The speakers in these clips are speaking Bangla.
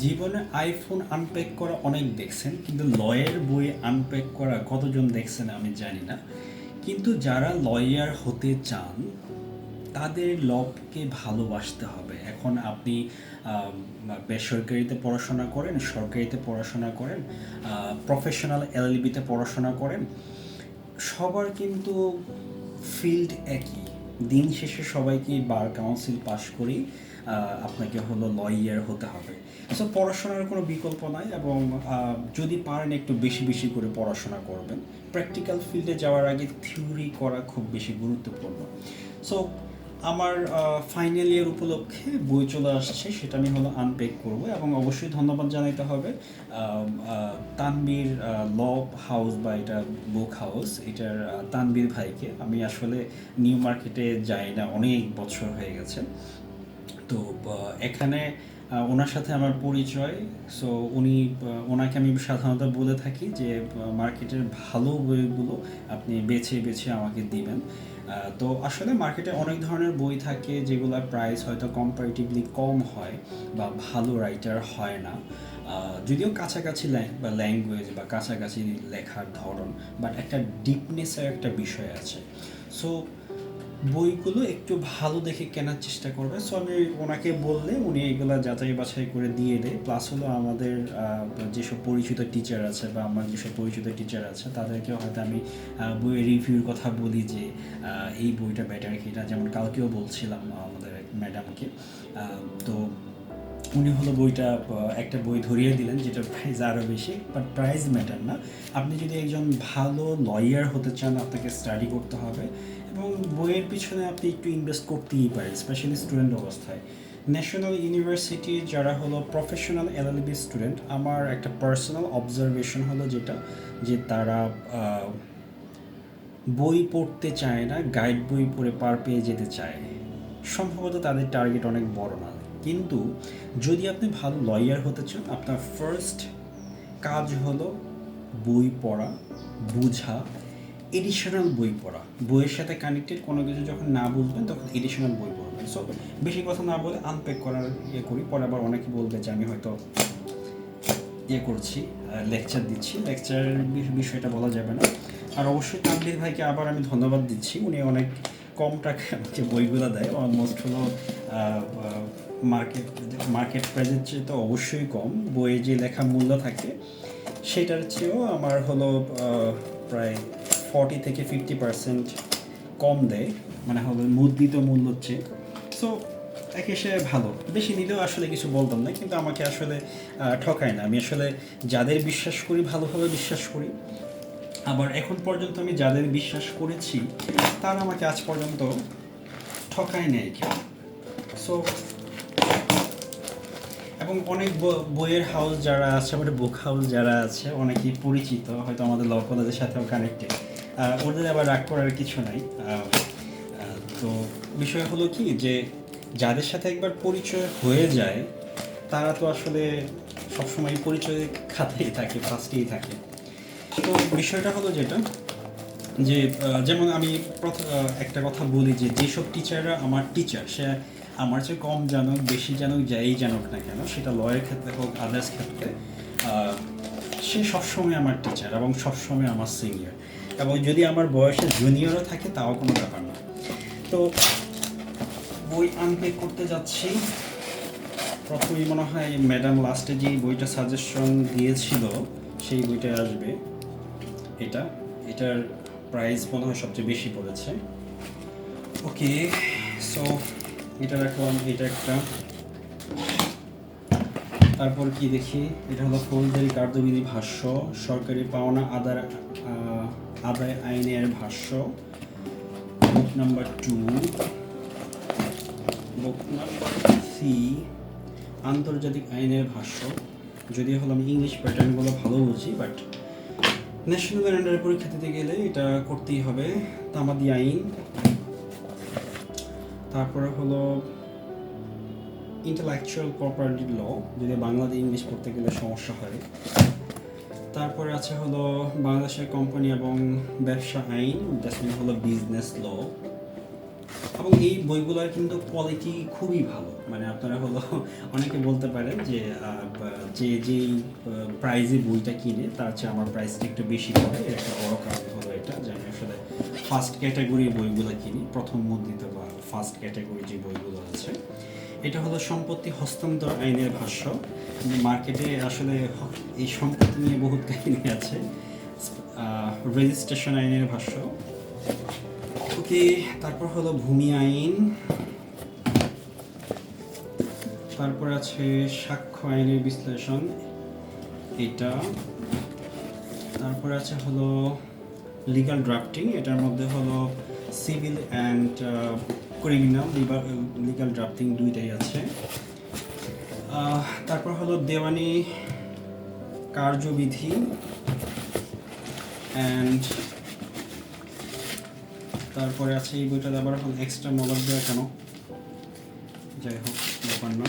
জীবনে আইফোন আনপ্যাক করা অনেক দেখছেন, কিন্তু লয়ের বই আনপ্যাক করা কতজন দেখছেন আমি জানি না। কিন্তু যারা লয়ার হতে চান তাদের লকে ভালোবাসতে হবে। এখন আপনি বেসরকারিতে পড়াশোনা করেন, সরকারিতে পড়াশোনা করেন, প্রফেশনাল এলএলবিতে পড়াশোনা করেন, সবার কিন্তু ফিল্ড একই। দিন শেষে সবাইকে বার কাউন্সিল পাশ করেই আপনাকে হলো লয়ার হতে হবে। সো পড়াশোনার কোনো বিকল্প নাই, এবং যদি পারেন একটু বেশি বেশি করে পড়াশোনা করবেন। প্র্যাকটিক্যাল ফিল্ডে যাওয়ার আগে থিওরি করা খুব বেশি গুরুত্বপূর্ণ। সো আমার ফাইনাল ইয়ার উপলক্ষে বই চলে আসছে, সেটা আমি হলো আনপ্যাক করব, এবং অবশ্যই ধন্যবাদ জানাইতে হবে তানবীর ল হাউস বা এটা বুক হাউস, এটার তানবীর ভাইকে। আমি আসলে নিউ মার্কেটে যাই না, অনেক বছর হয়ে গেছে। তো এখানে ওনার সাথে আমার পরিচয়। সো ওনাকে আমি সাধারণত বলে থাকি যে মার্কেটের ভালো বইগুলো আপনি বেছে বেছে আমাকে দিবেন। তো আসলে মার্কেটে অনেক ধরনের বই থাকে যেগুলোর প্রাইস হয়তো কম্পারেটিভলি কম হয় বা ভালো রাইটার হয় না, যদিও কাছাকাছি বা ল্যাঙ্গুয়েজ বা কাছাকাছি লেখার ধরন, বাট একটা ডিপনেসের একটা বিষয় আছে। সো বইগুলো একটু ভালো দেখে কেনার চেষ্টা করবে। সো আমি ওনাকে বললে উনি এগুলো যাচাই বাছাই করে দিয়ে দেয়। প্লাস হলো আমাদের যেসব পরিচিত টিচার আছে বা আমার যেসব পরিচিত টিচার আছে তাদেরকে হয়তো আমি বইয়ের রিভিউর কথা বলি যে এই বইটা বেটার কিনা। যেমন কালকেও বলছিলাম আমাদের এক ম্যাডামকে। তো উনি হলো বইটা একটা বই ধরিয়ে দিলেন যেটা প্রাইস আরও বেশি, বাট প্রাইস ম্যাটার না। আপনি যদি একজন ভালো লয়ার হতে চান আপনাকে স্টাডি করতে হবে, এবং বইয়ের পিছনে আপনি একটু ইনভেস্ট করতেই পারেন, স্পেশালি স্টুডেন্ট অবস্থায়। ন্যাশনাল ইউনিভার্সিটি যারা হলো প্রফেশনাল এলএলবি স্টুডেন্ট, আমার একটা পার্সোনাল অবজারভেশন হলো যেটা, যে তারা বই পড়তে চায় না, গাইড বই পড়ে পার পেয়ে যেতে চায়। সম্ভবত তাদের টার্গেট অনেক বড় না। কিন্তু যদি আপনি ভালো লয়ার হতে চান, আপনার ফার্স্ট কাজ হলো বই পড়া, বুঝা, এডিশনাল বই পড়া। বইয়ের সাথে কানেক্টেড কোনো কিছু যখন না বুঝবেন তখন এডিশনাল বই পড়বেন। সো বেশি কথা না বলে আনপ্যাক করার করি। পরে আবার অনেকে বলবে যে আমি হয়তো করছি, লেকচার দিচ্ছি। লেকচারের বিষয়টা বলা যাবে না। আর অবশ্যই তানভীর ভাইকে আবার আমি ধন্যবাদ দিচ্ছি, উনি অনেক কম টাকায় আমাকে বইগুলো দেয়। অলমোস্ট হলো মার্কেট মার্কেট প্রাইসের চেয়ে তো অবশ্যই কম। বইয়ে যে লেখা মূল্য থাকে সেটার চেয়েও আমার হলো প্রায় 40 থেকে 50% কম দেয়, মানে হলো মুদ্রিত মূল্যর চেয়ে। সো একে সে ভালো, বেশি নিলেও আসলে কিছু বলতাম না, কিন্তু আমাকে আসলে ঠকায় না। আমি আসলে যাদের বিশ্বাস করি ভালোভাবে বিশ্বাস করি, আবার এখন পর্যন্ত আমি যাদের বিশ্বাস করেছি তারা আমাকে আজ পর্যন্ত ঠকায় নেই কেউ। সো এবং অনেক বইয়ের হাউস যারা আছে, আমাদের বুক হাউস যারা আছে, অনেকেই পরিচিত, হয়তো আমাদের ল কলেজের সাথেও কানেক্টেড। ওদের আবার রাগ করার কিছু নাই। তো বিষয় হলো কি, যে যাদের সাথে একবার পরিচয় হয়ে যায় তারা তো আসলে সবসময় পরিচয় খাতেই থাকে, ফার্স্টেই থাকে। তো বিষয়টা হলো যেটা, যে যেমন আমি একটা কথা বলি যে যেসব টিচাররা আমার টিচার, সে আমার চেয়ে কম জানুক বেশি জানুক যাই জানুক না কেন, সেটা লয়ের ক্ষেত্রে হোক আদার্স ক্ষেত্রে, সে সবসময় আমার টিচার এবং সবসময় আমার সিনিয়র। এবং যদি আমার বয়সে জুনিয়রও থাকে তাও কোনো ব্যাপার না। তো বই আনপ্যাক করতে যাচ্ছি। প্রথমেই মনে হয় ম্যাডাম লাস্টে যে বইটা সাজেশন দিয়েছিল সেই বইটা আসবে। এটার প্রাইস মনে হয় সবচেয়ে বেশি পড়েছে। ওকে, সো এটা রাখলাম, এটা একটা। তারপর কি দেখি, এটা হলো ফৌজদারি কার্যবিধি ভাষ্য, সরকারি পাওনা আদায় আইনের ভাষ্য, বুক নাম্বার 2, বুক নাম্বার 3 আন্তর্জাতিক আইনের ভাষ্য। যদিও হলো আমি ইংলিশ প্যাটার্নগুলো ভালো বুঝি, বাট ন্যাশনাল আন্ডারে পরীক্ষা দিতে গেলে এটা করতেই হবে। তামাদি আইন, তারপরে হলো ইন্টেলেকচুয়াল প্রপার্টি ল, যদি বাংলাতে ইংলিশ পড়তে গেলে সমস্যা হয়। তারপরে আছে হলো বাংলাদেশের কোম্পানি এবং ব্যবসা আইন, দ্যাটস মিন হলো বিজনেস ল। এবং এই বইগুলোর কিন্তু কোয়ালিটি খুবই ভালো, মানে আপনারা হলো অনেকে বলতে পারেন যে যে যেই প্রাইজে বইটা কিনে তার চেয়ে আমার প্রাইসটা একটু বেশি পড়ে, এর একটা বড় কারণ হলো এটা যে আমি আসলে ফার্স্ট ক্যাটাগরির বইগুলো কিনি, প্রথম মুদ্রিত বা ফার্স্ট ক্যাটাগরি যে বইগুলো আছে। এটা হলো সম্পত্তি হস্তান্তর আইনের ভাষ্য। মার্কেটে আসলে এই সম্পত্তি নিয়ে বহুত কাহিনী আছে। রেজিস্ট্রেশন আইনের ভাষ্য, ওকে। তারপর হলো ভূমি আইন, তারপর আছে সাক্ষ্য আইনের বিশ্লেষণ এটা, তারপর আছে হলো লিগাল ড্রাফটিং, এটার মধ্যে হলো civil and criminal legal drafting দুইটাই আছে। তারপর হলো দেওয়ানি কার্যবিধি অ্যান্ড তারপরে আছে এই বইটা আবার এখন এক্সট্রা মোবাইল দেওয়া কেন, যাই হোক ব্যাপার না।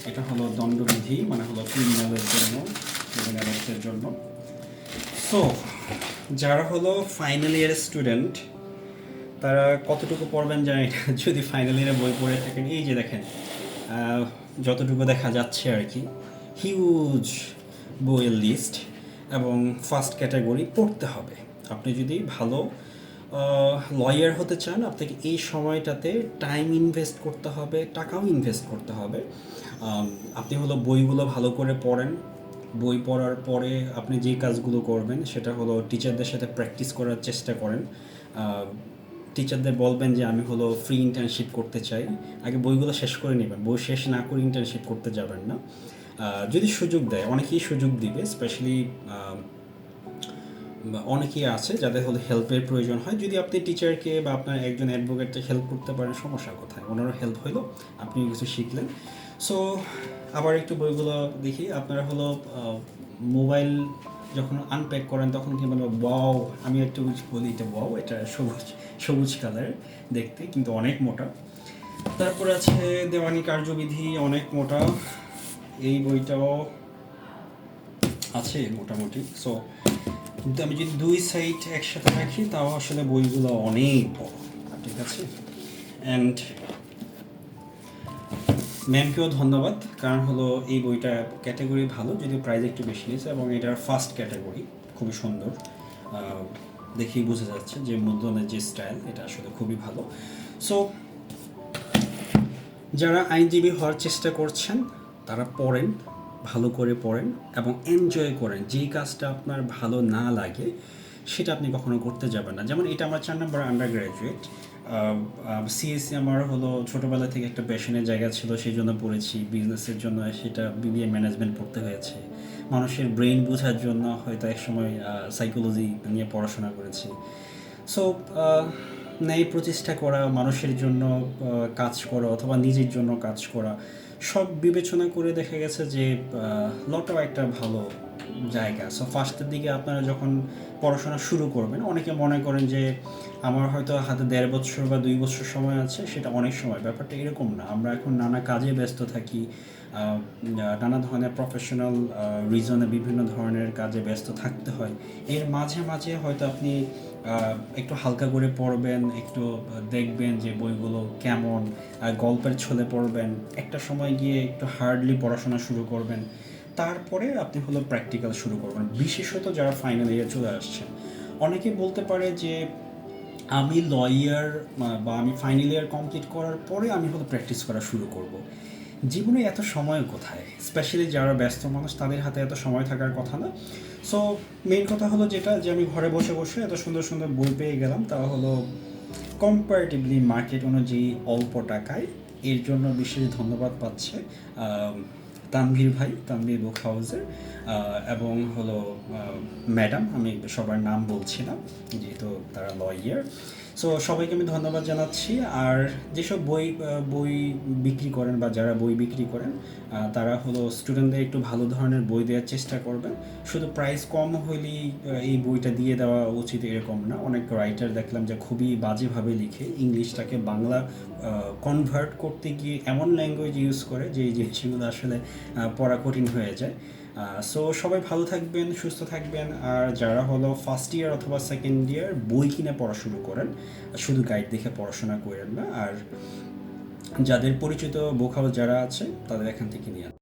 এটা হলো দণ্ডবিধি, মানে হলো ক্রিমিনালের জন্য, ক্রিমিনালের জন্য। সো যারা হলো ফাইনাল ইয়ারের স্টুডেন্ট তারা কতটুকু পড়বেন জানি না, যদি ফাইনাল ইয়ারে বই পড়ে থাকেন। এই যে দেখেন যতটুকু দেখা যাচ্ছে আর কি, হিউজ বইয়ের লিস্ট, এবং ফার্স্ট ক্যাটাগরি পড়তে হবে। আপনি যদি ভালো লয়ার হতে চান আপনাকে এই সময়টাতে টাইম ইনভেস্ট করতে হবে, টাকাও ইনভেস্ট করতে হবে। আপনি হলো বইগুলো ভালো করে পড়েন, বই পড়ার পরে আপনি যেই কাজগুলো করবেন সেটা হলো টিচারদের সাথে প্র্যাকটিস করার চেষ্টা করেন। টিচারদের বলবেন যে আমি হলো ফ্রি ইন্টার্নশিপ করতে চাই, আগে বইগুলো শেষ করে নেবেন, বই শেষ না করে ইন্টার্নশিপ করতে যাবেন না। যদি সুযোগ দেয়, অনেকেই সুযোগ দিবে, স্পেশালি অনেকেই আছে যাদের হলো হেল্পের প্রয়োজন হয়। যদি আপনি টিচারকে বা আপনার একজন অ্যাডভোকেটকে হেল্প করতে পারেন, সমস্যা কোথায়, ওনারও হেল্প হইলো, আপনি কিছু শিখলেন। সো আবার একটু বইগুলো দেখি। আপনারা হলো মোবাইল যখন আনপ্যাক করেন তখন কি বলবো, ওয়াও, আমি একটু বলি এটা ওয়াও, এটা সবুজ সবুজ কালার দেখতে, কিন্তু অনেক মোটা। তারপরে আছে দেওয়ানি কার্যবিধি, অনেক মোটা, এই বইটাও আছে মোটামুটি। সো কিন্তু আমি যদি দুই সাইড একসাথে রাখি তাও আসলে বইগুলো অনেক বড়, ঠিক আছে। অ্যান্ড ম্যামকেও ধন্যবাদ, কারণ হলো এই বইটা ক্যাটাগরি ভালো, যদিও প্রাইস একটু বেশি নিয়েছে, এবং এটার ফার্স্ট ক্যাটাগরি খুবই সুন্দর, দেখেই বোঝা যাচ্ছে যে মুদ্রণের যে স্টাইল এটা আসলে খুবই ভালো। সো যারা আইনজীবী হওয়ার চেষ্টা করছেন তারা পড়েন, ভালো করে পড়েন এবং এনজয় করেন। যেই কাজটা আপনার ভালো না লাগে সেটা আপনি কখনো করতে যাবেন না। যেমন এটা আমার 4 নম্বর আন্ডার গ্র্যাজুয়েট, সিএসসি আমার হলো ছোটোবেলা থেকে একটা প্যাশনের জায়গা ছিল, সেই জন্য পড়েছি। বিজনেসের জন্য সেটা বিবিএ ম্যানেজমেন্ট পড়তে হয়েছে। মানুষের ব্রেন বোঝার জন্য হয়তো একসময় সাইকোলজি নিয়ে পড়াশোনা করেছি। সো ন্যায় প্রচেষ্টা করা, মানুষের জন্য কাজ করা অথবা নিজের জন্য কাজ করা, সব বিবেচনা করে দেখা গেছে যে লটাও একটা ভালো জায়গা। সো ফার্স্টের দিকে আপনারা যখন পড়াশোনা শুরু করবেন, অনেকে মনে করেন যে আমার হয়তো হাতে 1.5 বছর বা 2 বছর সময় আছে, সেটা অনেক সময়। ব্যাপারটা এরকম না। আমরা এখন নানা কাজে ব্যস্ত থাকি, নানা ধরনের প্রফেশনাল রিজনে বিভিন্ন ধরনের কাজে ব্যস্ত থাকতে হয়। এর মাঝে মাঝে হয়তো আপনি একটু হালকা করে পড়বেন, একটু দেখবেন যে বইগুলো কেমন, গল্পের ছলে পড়বেন, একটা সময় গিয়ে একটু হার্ডলি পড়াশোনা শুরু করবেন, তারপরে আপনি হলো প্র্যাকটিক্যাল শুরু করবেন। বিশেষত যারা ফাইনাল ইয়ারে চলে আসছেন, অনেকে বলতে পারে যে আমি লয়ার বা আমি ফাইনাল ইয়ার কমপ্লিট করার পরে আমি হলো প্র্যাকটিস করা শুরু করব। জীবনে এত সময় কোথায়, স্পেশালি যারা ব্যস্ত মানুষ তাদের হাতে এত সময় থাকার কথা না। সো মেইন কথা হলো যেটা, যে আমি ঘরে বসে বসে এত সুন্দর সুন্দর বই পেয়ে গেলাম, তা হলো কম্পারেটিভলি মার্কেট অনুযায়ী অল্প টাকায়। এর জন্য বিশেষ ধন্যবাদ পাচ্ছে তানভীর ভাই, তানভীর বুক হাউসের, এবং হলো ম্যাডাম, আমি সবার নাম বলছি না যেহেতু তারা লয়ার। সো সবাইকে আমি ধন্যবাদ জানাচ্ছি। আর যেসব বই বই বিক্রি করেন বা যারা বই বিক্রি করেন তারা হলো স্টুডেন্টদের একটু ভালো ধরনের বই দেওয়ার চেষ্টা করবেন। শুধু প্রাইস কম হলেই এই বইটা দিয়ে দেওয়া উচিত এরকম না। অনেক রাইটার দেখলাম যে খুবই বাজেভাবে লিখে, ইংলিশটাকে বাংলা কনভার্ট করতে গিয়ে এমন ল্যাঙ্গুয়েজ ইউজ করে যে এই জিনিসগুলো আসলে পড়া কঠিন হয়ে যায়। সো সবাই ভালো থাকবেন, সুস্থ থাকবেন। আর যারা হলো ফার্স্ট ইয়ার অথবা সেকেন্ড ইয়ার, বই কিনে পড়া শুরু করেন, শুধু গাইড দেখে পড়াশোনা করেন না। আর যাদের পরিচিত বোখাল যারা আছে তাদের এখান থেকে নিয়ে